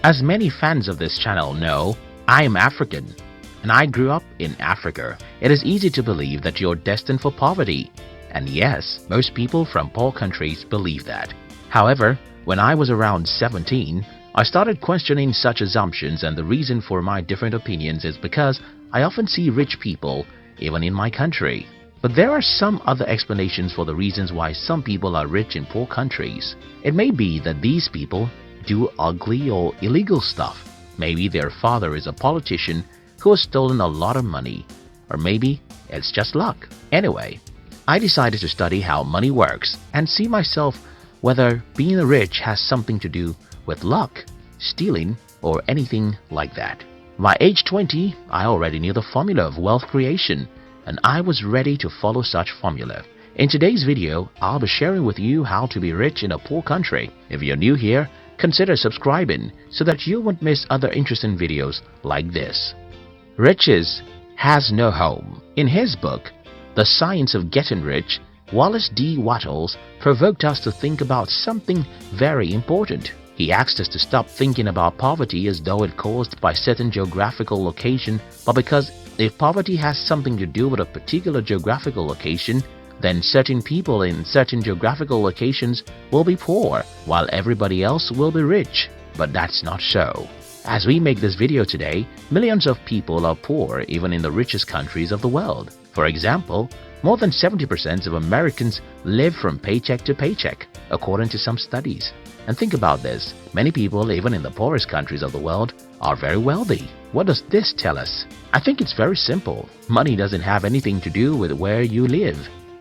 As many fans of this channel know, I am African and I grew up in Africa. It is easy to believe that you're destined for poverty. And yes, most people from poor countries believe that. However, when I was around 17, I started questioning such assumptions, and the reason for my different opinions is because I often see rich people even in my country. But there are some other explanations for the reasons why some people are rich in poor countries. It may be that these people do ugly or illegal stuff. Maybe their father is a politician who has stolen a lot of money. Or maybe it's just luck. Anyway, I decided to study how money works and see myself whether being rich has something to do with luck, stealing, or anything like that. By age 20, I already knew the formula of wealth creation, and I was ready to follow such formula. In today's video, I'll be sharing with you how to be rich in a poor country. If you're new here, consider subscribing so that you won't miss other interesting videos like this. Riches has no home. In his book, The Science of Getting Rich, Wallace D. Wattles provoked us to think about something very important. He asked us to stop thinking about poverty as though it caused by certain geographical location, but because if poverty has something to do with a particular geographical location, then certain people in certain geographical locations will be poor, while everybody else will be rich. But that's not so. As we make this video today, millions of people are poor even in the richest countries of the world. For example, more than 70% of Americans live from paycheck to paycheck, according to some studies. And think about this, many people even in the poorest countries of the world are very wealthy. What does this tell us? I think it's very simple. Money doesn't have anything to do with where you live.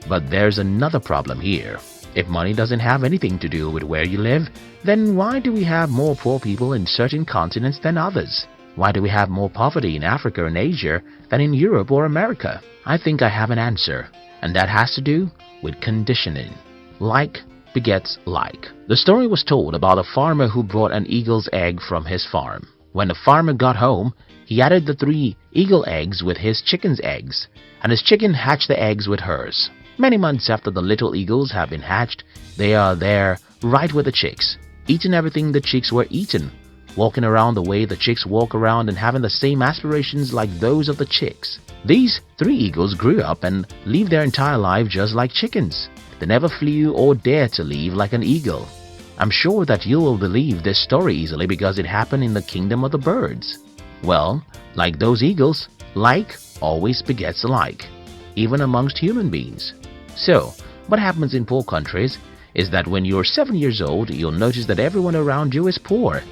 But there's another problem here. If money doesn't have anything to do with where you live, then why do we have more poor people in certain continents than others? Why do we have more poverty in Africa and Asia than in Europe or America? I think I have an answer, and that has to do with conditioning. Like begets like. The story was told about a farmer who brought an eagle's egg from his farm. When the farmer got home, he added the 3 eagle eggs with his chicken's eggs, and his chicken hatched the eggs with hers. Many months after the little eagles have been hatched, they are there right with the chicks, eating everything the chicks were eating, walking around the way the chicks walk around and having the same aspirations like those of the chicks. These 3 eagles grew up and lived their entire life just like chickens. They never flew or dared to leave like an eagle. I'm sure that you will believe this story easily because it happened in the kingdom of the birds. Well, like those eagles, like always begets like, even amongst human beings. So, what happens in poor countries is that when you're 7 years old, you'll notice that everyone around you is poor.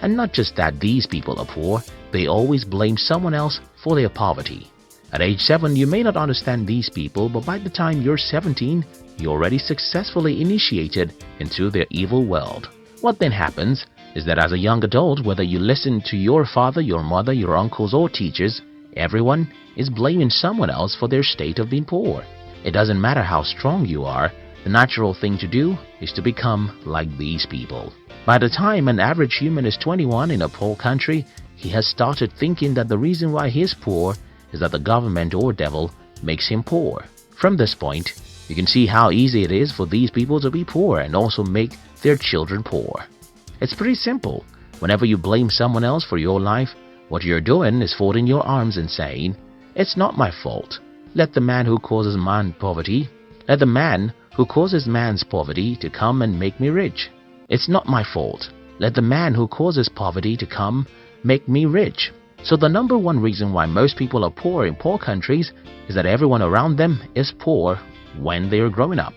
And not just that these people are poor, they always blame someone else for their poverty. At age 7, you may not understand these people, but by the time you're 17, you're already successfully initiated into their evil world. What then happens is that as a young adult, whether you listen to your father, your mother, your uncles or teachers, everyone is blaming someone else for their state of being poor. It doesn't matter how strong you are, the natural thing to do is to become like these people. By the time an average human is 21 in a poor country, he has started thinking that the reason why he is poor is that the government or devil makes him poor. From this point, you can see how easy it is for these people to be poor and also make their children poor. It's pretty simple. Whenever you blame someone else for your life, what you're doing is folding your arms and saying, "It's not my fault. Let the man who causes man's poverty to come and make me rich. It's not my fault. Let the man who causes poverty to come make me rich." So the number one reason why most people are poor in poor countries is that everyone around them is poor when they are growing up.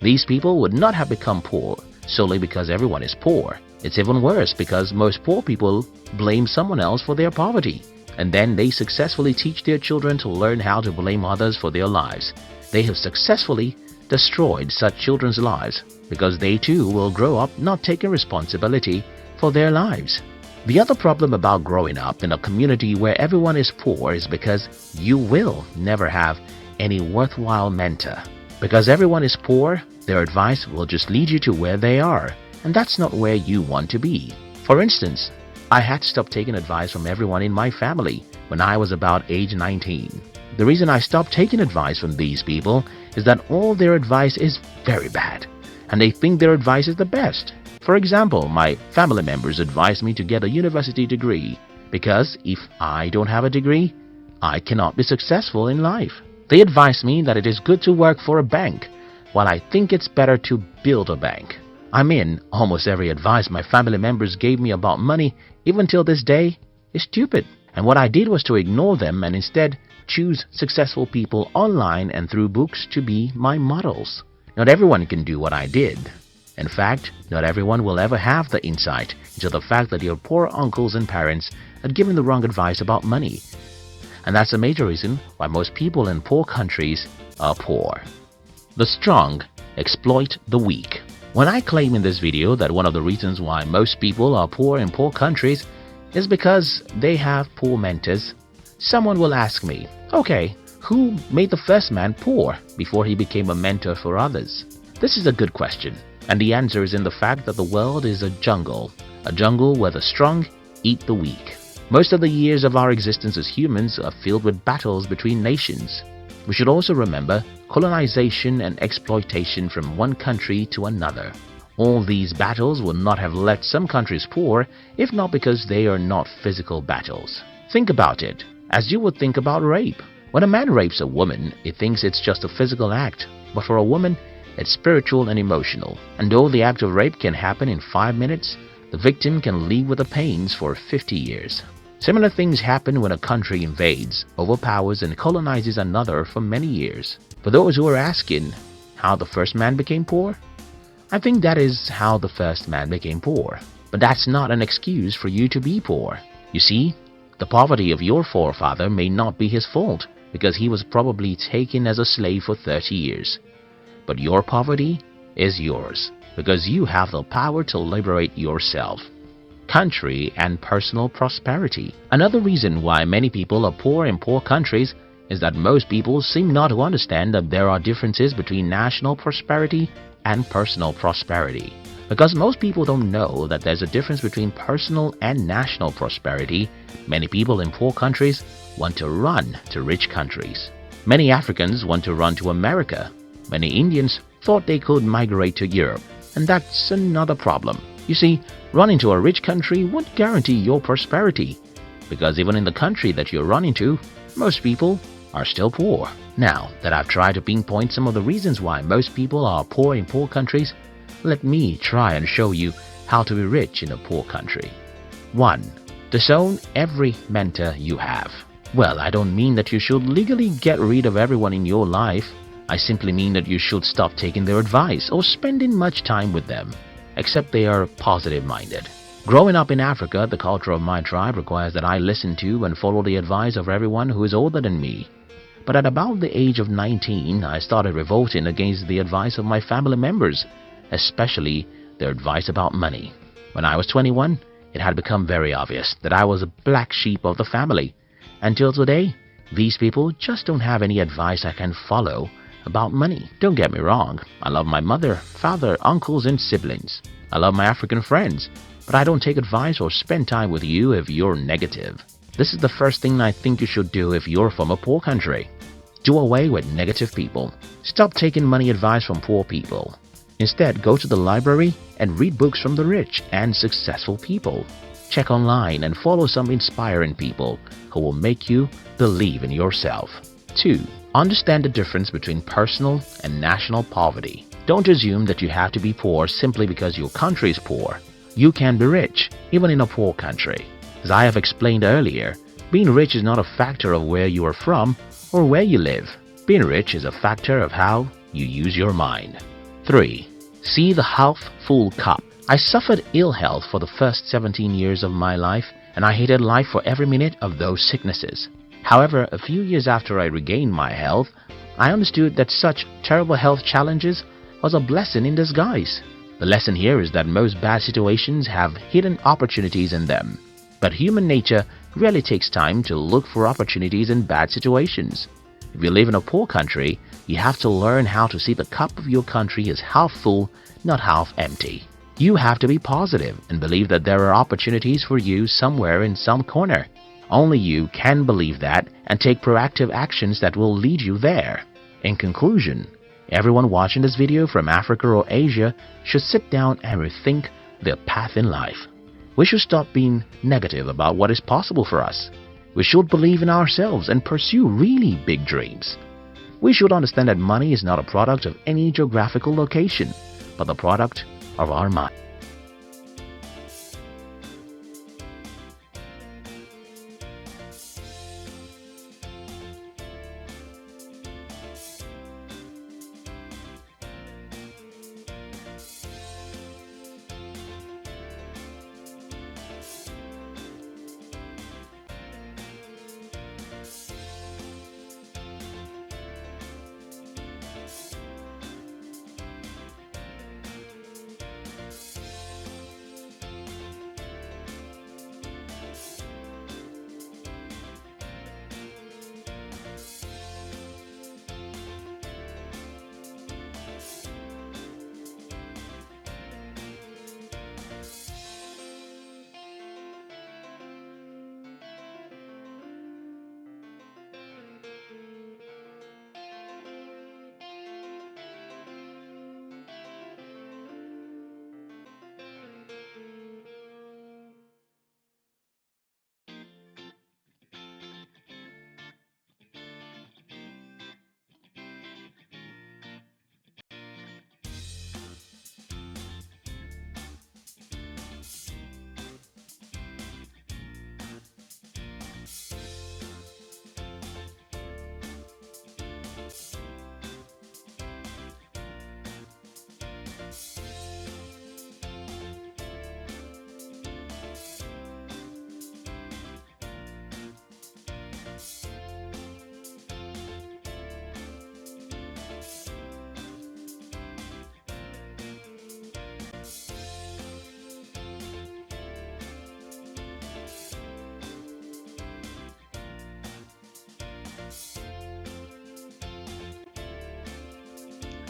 These people would not have become poor solely because everyone is poor. It's even worse because most poor people blame someone else for their poverty, and then they successfully teach their children to learn how to blame others for their lives. They have successfully destroyed such children's lives because they too will grow up not taking responsibility for their lives. The other problem about growing up in a community where everyone is poor is because you will never have any worthwhile mentor. Because everyone is poor, their advice will just lead you to where they are, and that's not where you want to be. For instance, I had to stop taking advice from everyone in my family when I was about age 19. The reason I stopped taking advice from these people is that all their advice is very bad, and they think their advice is the best. For example, my family members advised me to get a university degree because if I don't have a degree, I cannot be successful in life. They advised me that it is good to work for a bank, while I think it's better to build a bank. I mean, almost every advice my family members gave me about money, even till this day, is stupid. And what I did was to ignore them and instead choose successful people online and through books to be my models. Not everyone can do what I did. In fact, not everyone will ever have the insight into the fact that your poor uncles and parents had given the wrong advice about money. And that's a major reason why most people in poor countries are poor. The strong exploit the weak. When I claim in this video that one of the reasons why most people are poor in poor countries is because they have poor mentors, someone will ask me, okay, who made the first man poor before he became a mentor for others? This is a good question. And the answer is in the fact that the world is a jungle where the strong eat the weak. Most of the years of our existence as humans are filled with battles between nations. We should also remember colonization and exploitation from one country to another. All these battles would not have left some countries poor if not because they are not physical battles. Think about it, as you would think about rape. When a man rapes a woman, he thinks it's just a physical act, but for a woman, it's spiritual and emotional. And though the act of rape can happen in 5 minutes, the victim can live with the pains for 50 years. Similar things happen when a country invades, overpowers and colonizes another for many years. For those who are asking how the first man became poor, I think that is how the first man became poor. But that's not an excuse for you to be poor. You see, the poverty of your forefather may not be his fault because he was probably taken as a slave for 30 years. But your poverty is yours because you have the power to liberate yourself. Country and personal prosperity. Another reason why many people are poor in poor countries is that most people seem not to understand that there are differences between national prosperity and personal prosperity. Because most people don't know that there's a difference between personal and national prosperity, many people in poor countries want to run to rich countries. Many Africans want to run to America. Many Indians thought they could migrate to Europe. And that's another problem. You see, running to a rich country won't guarantee your prosperity. Because even in the country that you're running to, most people are still poor. Now that I've tried to pinpoint some of the reasons why most people are poor in poor countries, let me try and show you how to be rich in a poor country. 1. Disown every mentor you have. Well, I don't mean that you should legally get rid of everyone in your life. I simply mean that you should stop taking their advice or spending much time with them, except they are positive-minded. Growing up in Africa, the culture of my tribe requires that I listen to and follow the advice of everyone who is older than me. But at about the age of 19, I started revolting against the advice of my family members, especially their advice about money. When I was 21, it had become very obvious that I was a black sheep of the family. Until today, these people just don't have any advice I can follow about money. Don't get me wrong, I love my mother, father, uncles and siblings. I love my African friends, but I don't take advice or spend time with you if you're negative. This is the first thing I think you should do if you're from a poor country. Do away with negative people. Stop taking money advice from poor people. Instead, go to the library and read books from the rich and successful people. Check online and follow some inspiring people who will make you believe in yourself. 2. Understand the difference between personal and national poverty. Don't assume that you have to be poor simply because your country is poor. You can be rich, even in a poor country. As I have explained earlier, being rich is not a factor of where you are from or where you live. Being rich is a factor of how you use your mind. 3. See the half-full cup. I suffered ill health for the first 17 years of my life, and I hated life for every minute of those sicknesses. However, a few years after I regained my health, I understood that such terrible health challenges was a blessing in disguise. The lesson here is that most bad situations have hidden opportunities in them. But human nature really takes time to look for opportunities in bad situations. If you live in a poor country, you have to learn how to see the cup of your country as half full, not half empty. You have to be positive and believe that there are opportunities for you somewhere in some corner. Only you can believe that and take proactive actions that will lead you there. In conclusion, everyone watching this video from Africa or Asia should sit down and rethink their path in life. We should stop being negative about what is possible for us. We should believe in ourselves and pursue really big dreams. We should understand that money is not a product of any geographical location, but the product of our mind.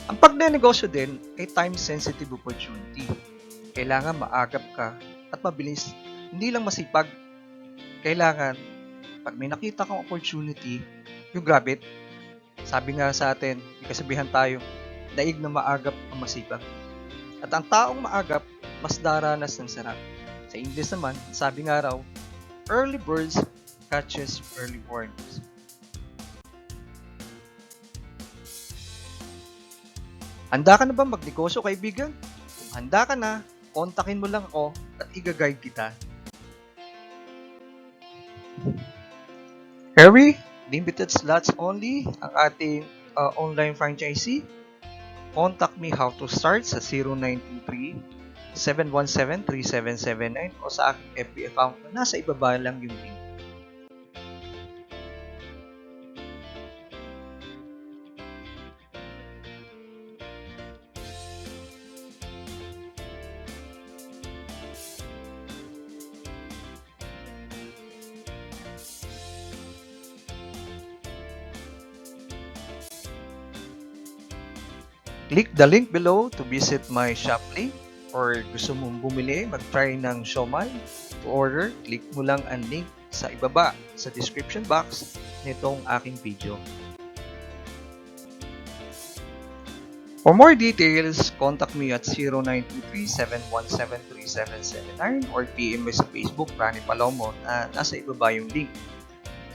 Ang pagnenegosyo din ay time-sensitive opportunity. Kailangan maagap ka at mabilis, hindi lang masipag. Kailangan, pag may nakita kang opportunity, you grab it. Sabi nga sa atin, may kasabihan tayo, daig na maagap ang masipag. At ang taong maagap, mas daranas ng sarap. Sa English naman, sabi nga raw, early birds catches early worms. Handa ka na ba magnegosyo, kaibigan? Kung handa ka na, kontakin mo lang ako at i-guide kita. Harry, limited slots only ang ating online franchisee. Contact me how to start sa 0923-717-3779 o sa aking FB account na nasa ibaba lang yung link. Click the link below to visit my shop link or gusto mong bumili, mag-try ng siomai. To order, click mo lang ang link sa ibaba sa description box nitong aking video. For more details, contact me at 0923-717-3779 or PM me sa Facebook, Rani Palomo, na nasa ibaba yung link.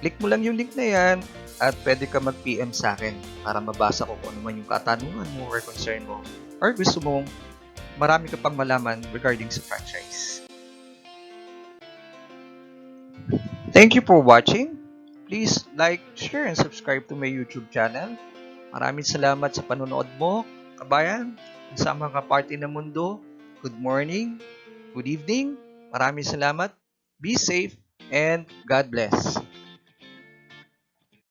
Click mo lang yung link na yan at pwede ka mag-PM sa akin para mabasa ko kung ano man yung katanungan mo or concern mo or gusto mong marami ka pang malaman regarding sa franchise. Thank you for watching. Please like, share, and subscribe to my YouTube channel. Maraming salamat sa panonood mo, kabayan, sa mga party ng mundo. Good morning, good evening. Maraming salamat. Be safe and God bless.